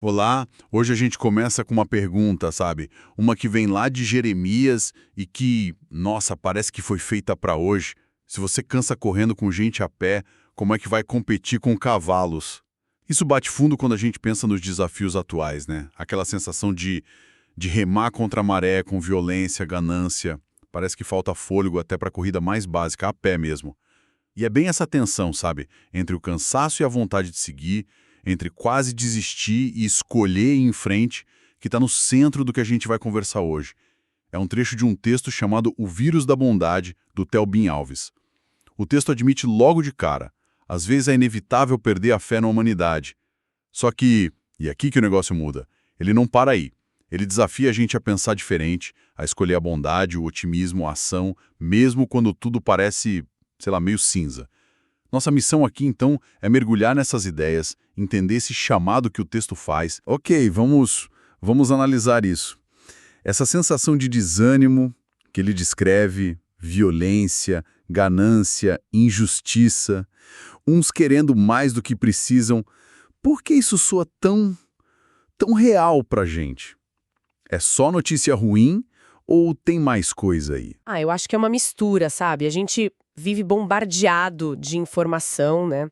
Olá, hoje a gente começa com uma pergunta, sabe? Uma que vem lá de Jeremias e que, nossa, parece que foi feita para hoje. Se você cansa correndo com gente a pé, como é que vai competir com cavalos? Isso bate fundo quando a gente pensa nos desafios atuais, né? Aquela sensação de remar contra a maré com violência, ganância. Parece que falta fôlego até para a corrida mais básica, a pé mesmo. E é bem essa tensão, sabe? Entre o cansaço e a vontade de seguir, entre quase desistir e escolher ir em frente, que está no centro do que a gente vai conversar hoje. É um trecho de um texto chamado O Vírus da Bondade, do Telbin Alves. O texto admite logo de cara, às vezes é inevitável perder a fé na humanidade. Só que, e é aqui que o negócio muda, ele não para aí. Ele desafia a gente a pensar diferente, a escolher a bondade, o otimismo, a ação, mesmo quando tudo parece, sei lá, meio cinza. Nossa missão aqui, então, é mergulhar nessas ideias, entender esse chamado que o texto faz. Ok, vamos analisar isso. Essa sensação de desânimo que ele descreve, violência, ganância, injustiça, uns querendo mais do que precisam, por que isso soa tão real pra gente? É só notícia ruim ou tem mais coisa aí? Eu acho que é uma mistura, sabe? A gente vive bombardeado de informação, né?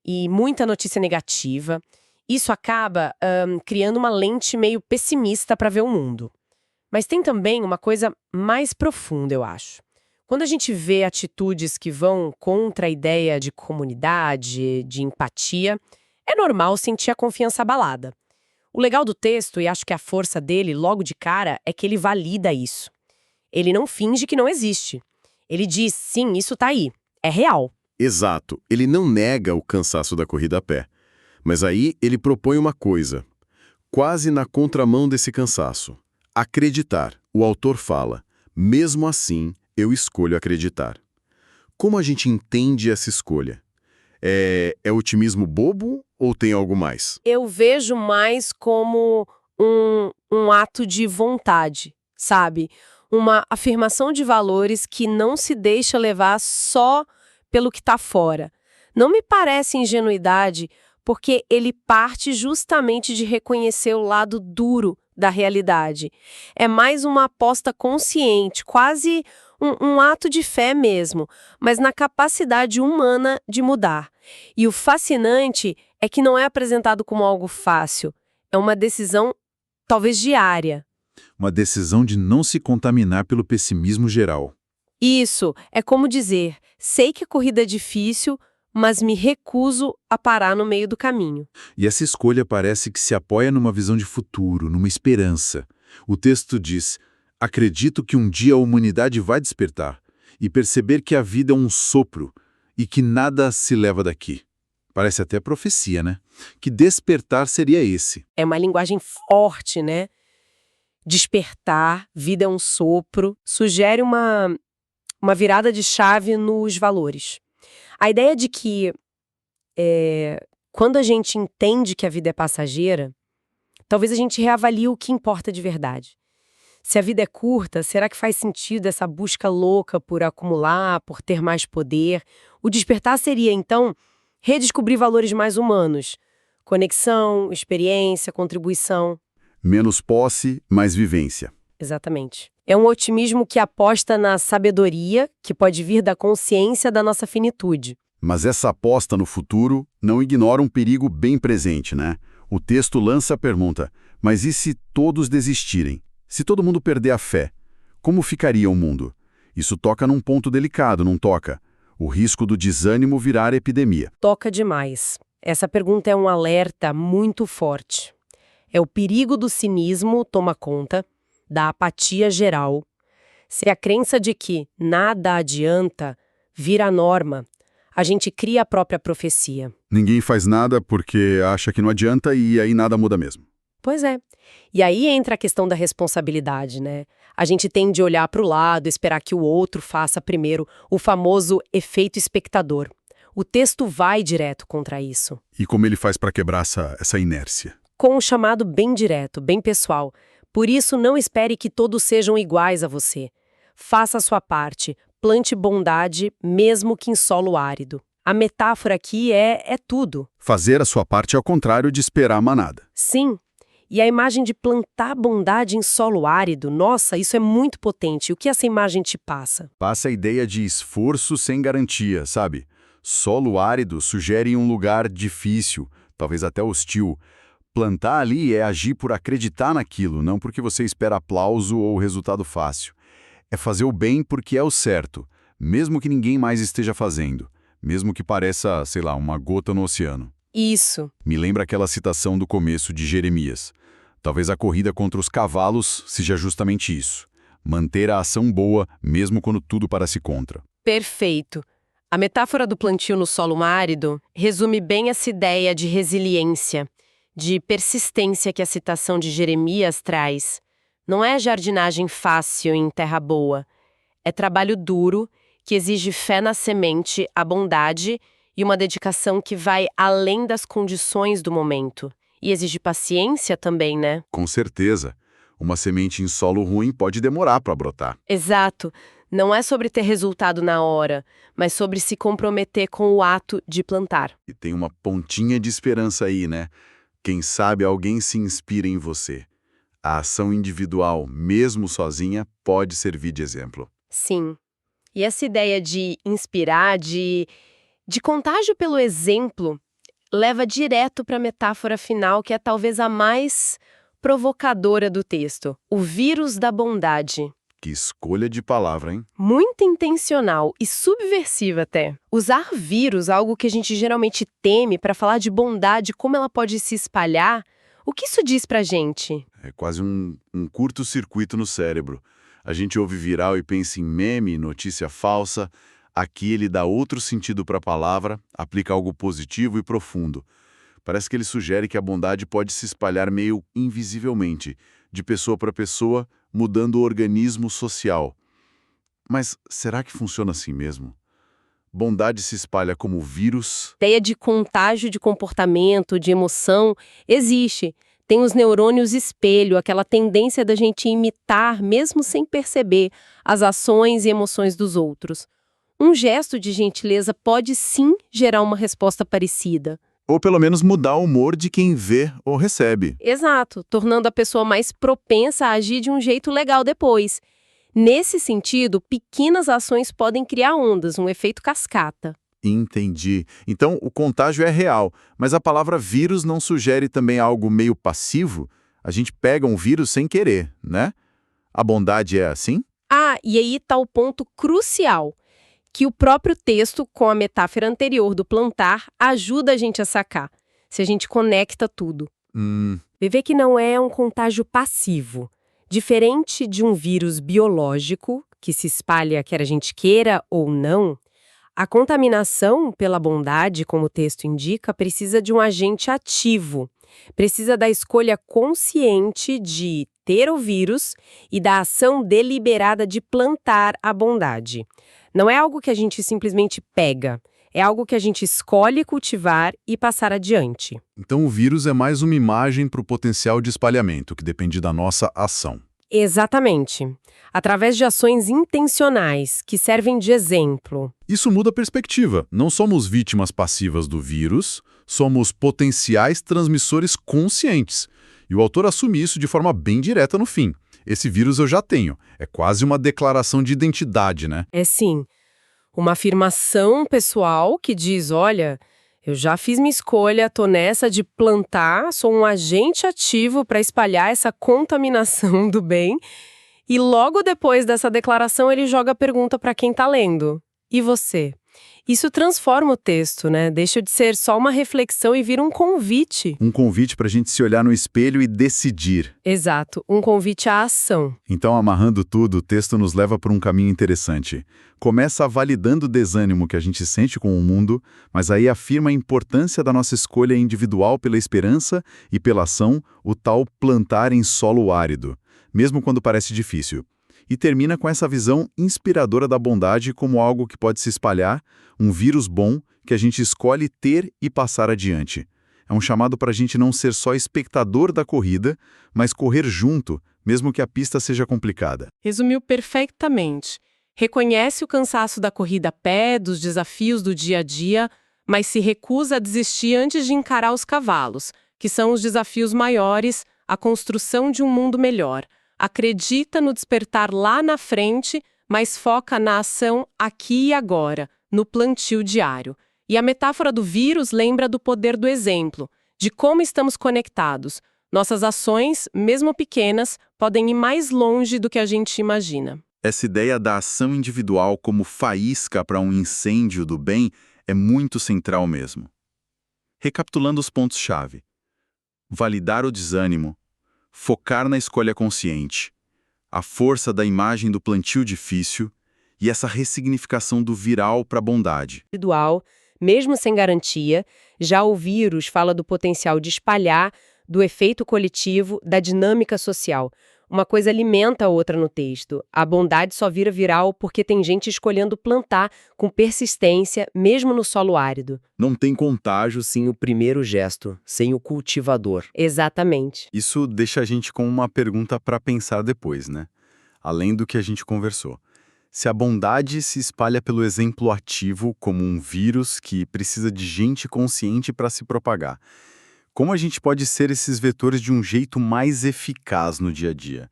E muita notícia negativa. Isso acaba criando uma lente meio pessimista para ver o mundo. Mas tem também uma coisa mais profunda, eu acho. Quando a gente vê atitudes que vão contra a ideia de comunidade, de empatia, é normal sentir a confiança abalada. O legal do texto, e acho que a força dele, logo de cara, é que ele valida isso. Ele não finge que não existe. Ele diz, sim, isso tá aí. É real. Exato, ele não nega o cansaço da corrida a pé. Mas aí ele propõe uma coisa, quase na contramão desse cansaço. Acreditar. O autor fala, mesmo assim, eu escolho acreditar. Como a gente entende essa escolha? É otimismo bobo ou tem algo mais? Eu vejo mais como um ato de vontade, sabe? Uma afirmação de valores que não se deixa levar só pelo que está fora. Não me parece ingenuidade, porque ele parte justamente de reconhecer o lado duro da realidade. É mais uma aposta consciente, quase um ato de fé mesmo, mas na capacidade humana de mudar. E o fascinante é que não é apresentado como algo fácil. É uma decisão, talvez diária. Uma decisão de não se contaminar pelo pessimismo geral. Isso, é como dizer, sei que a corrida é difícil, mas me recuso a parar no meio do caminho. E essa escolha parece que se apoia numa visão de futuro, numa esperança. O texto diz, acredito que um dia a humanidade vai despertar e perceber que a vida é um sopro e que nada se leva daqui. Parece até profecia, né? Que despertar seria esse. É uma linguagem forte, né? Despertar, vida é um sopro, sugere uma virada de chave nos valores. A ideia de que quando a gente entende que a vida é passageira, talvez a gente reavalie o que importa de verdade. Se a vida é curta, será que faz sentido essa busca louca por acumular, por ter mais poder? O despertar seria, então, redescobrir valores mais humanos. Conexão, experiência, contribuição. Menos posse, mais vivência. Exatamente. É um otimismo que aposta na sabedoria, que pode vir da consciência da nossa finitude. Mas essa aposta no futuro não ignora um perigo bem presente, né? O texto lança a pergunta, mas e se todos desistirem? Se todo mundo perder a fé, como ficaria o mundo? Isso toca num ponto delicado, não toca? O risco do desânimo virar epidemia. Toca demais. Essa pergunta é um alerta muito forte. É o perigo do cinismo toma conta, da apatia geral. Se a crença de que nada adianta vira a norma, a gente cria a própria profecia. Ninguém faz nada porque acha que não adianta e aí nada muda mesmo. Pois é. E aí entra a questão da responsabilidade, né? A gente tende a olhar para o lado, esperar que o outro faça primeiro, o famoso efeito espectador. O texto vai direto contra isso. E como ele faz para quebrar essa inércia? Com um chamado bem direto, bem pessoal. Por isso, não espere que todos sejam iguais a você. Faça a sua parte, plante bondade, mesmo que em solo árido. A metáfora aqui é tudo. Fazer a sua parte é ao contrário de esperar a manada. Sim, E a imagem de plantar bondade em solo árido, nossa, isso é muito potente. O que essa imagem te passa? Passa a ideia de esforço sem garantia, sabe? Solo árido sugere um lugar difícil, talvez até hostil. Plantar ali é agir por acreditar naquilo, não porque você espera aplauso ou resultado fácil. É fazer o bem porque é o certo, mesmo que ninguém mais esteja fazendo, mesmo que pareça, sei lá, uma gota no oceano. Isso. Me lembra aquela citação do começo de Jeremias. Talvez a corrida contra os cavalos seja justamente isso. Manter a ação boa, mesmo quando tudo parece contra. Perfeito. A metáfora do plantio no solo árido resume bem essa ideia de resiliência, de persistência que a citação de Jeremias traz. Não é jardinagem fácil em terra boa. É trabalho duro, que exige fé na semente, a bondade e uma dedicação que vai além das condições do momento. E exige paciência também, né? Com certeza. Uma semente em solo ruim pode demorar para brotar. Exato. Não é sobre ter resultado na hora, mas sobre se comprometer com o ato de plantar. E tem uma pontinha de esperança aí, né? Quem sabe alguém se inspira em você. A ação individual, mesmo sozinha, pode servir de exemplo. Sim. E essa ideia de inspirar, de contágio pelo exemplo, leva direto para a metáfora final, que é talvez a mais provocadora do texto. O vírus da bondade. Que escolha de palavra, hein? Muito intencional e subversiva até. Usar vírus, algo que a gente geralmente teme, para falar de bondade, como ela pode se espalhar, o que isso diz pra gente? É quase um curto-circuito no cérebro. A gente ouve viral e pensa em meme, notícia falsa. Aqui ele dá outro sentido para a palavra, aplica algo positivo e profundo. Parece que ele sugere que a bondade pode se espalhar meio invisivelmente, de pessoa para pessoa, mudando o organismo social. Mas será que funciona assim mesmo? Bondade se espalha como vírus? A ideia de contágio de comportamento, de emoção, existe. Tem os neurônios espelho, aquela tendência da gente imitar, mesmo sem perceber, as ações e emoções dos outros. Um gesto de gentileza pode sim gerar uma resposta parecida. Ou pelo menos mudar o humor de quem vê ou recebe. Exato, tornando a pessoa mais propensa a agir de um jeito legal depois. Nesse sentido, pequenas ações podem criar ondas, um efeito cascata. Entendi. Então, o contágio é real, mas a palavra vírus não sugere também algo meio passivo? A gente pega um vírus sem querer, né? A bondade é assim? Ah, e aí está o ponto crucial, que o próprio texto, com a metáfora anterior do plantar, ajuda a gente a sacar, se a gente conecta tudo. Vê que não é um contágio passivo. Diferente de um vírus biológico, que se espalha quer a gente queira ou não, a contaminação pela bondade, como o texto indica, precisa de um agente ativo. Precisa da escolha consciente de ter o vírus e da ação deliberada de plantar a bondade. Não é algo que a gente simplesmente pega, é algo que a gente escolhe cultivar e passar adiante. Então o vírus é mais uma imagem para o potencial de espalhamento, que depende da nossa ação. Exatamente. Através de ações intencionais, que servem de exemplo. Isso muda a perspectiva. Não somos vítimas passivas do vírus, somos potenciais transmissores conscientes. E o autor assume isso de forma bem direta no fim. Esse vírus eu já tenho. É quase uma declaração de identidade, né? É sim. Uma afirmação pessoal que diz, olha, eu já fiz minha escolha, tô nessa de plantar, sou um agente ativo para espalhar essa contaminação do bem. E logo depois dessa declaração ele joga a pergunta para quem tá lendo. E você? Isso transforma o texto, né? Deixa de ser só uma reflexão e vira um convite. Um convite para a gente se olhar no espelho e decidir. Exato, um convite à ação. Então, amarrando tudo, o texto nos leva por um caminho interessante. Começa validando o desânimo que a gente sente com o mundo, mas aí afirma a importância da nossa escolha individual pela esperança e pela ação, o tal plantar em solo árido, mesmo quando parece difícil. E termina com essa visão inspiradora da bondade como algo que pode se espalhar, um vírus bom que a gente escolhe ter e passar adiante. É um chamado para a gente não ser só espectador da corrida, mas correr junto, mesmo que a pista seja complicada. Resumiu perfeitamente. Reconhece o cansaço da corrida a pé, dos desafios do dia a dia, mas se recusa a desistir antes de encarar os cavalos, que são os desafios maiores, a construção de um mundo melhor. Acredita no despertar lá na frente, mas foca na ação aqui e agora, no plantio diário. E a metáfora do vírus lembra do poder do exemplo, de como estamos conectados. Nossas ações, mesmo pequenas, podem ir mais longe do que a gente imagina. Essa ideia da ação individual como faísca para um incêndio do bem é muito central mesmo. Recapitulando os pontos-chave. Validar o desânimo, focar na escolha consciente, a força da imagem do plantio difícil e essa ressignificação do viral para a bondade. Individual, mesmo sem garantia, já o vírus fala do potencial de espalhar, do efeito coletivo, da dinâmica social. Uma coisa alimenta a outra no texto. A bondade só vira viral porque tem gente escolhendo plantar com persistência, mesmo no solo árido. Não tem contágio. Sem o primeiro gesto, sem o cultivador. Exatamente. Isso deixa a gente com uma pergunta para pensar depois, né? Além do que a gente conversou. Se a bondade se espalha pelo exemplo ativo como um vírus que precisa de gente consciente para se propagar, como a gente pode ser esses vetores de um jeito mais eficaz no dia a dia?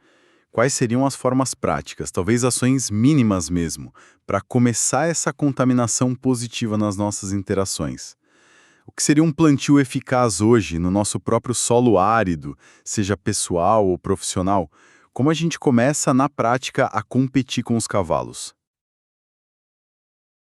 Quais seriam as formas práticas, talvez ações mínimas mesmo, para começar essa contaminação positiva nas nossas interações? O que seria um plantio eficaz hoje no nosso próprio solo árido, seja pessoal ou profissional? Como a gente começa, na prática, a competir com os cavalos?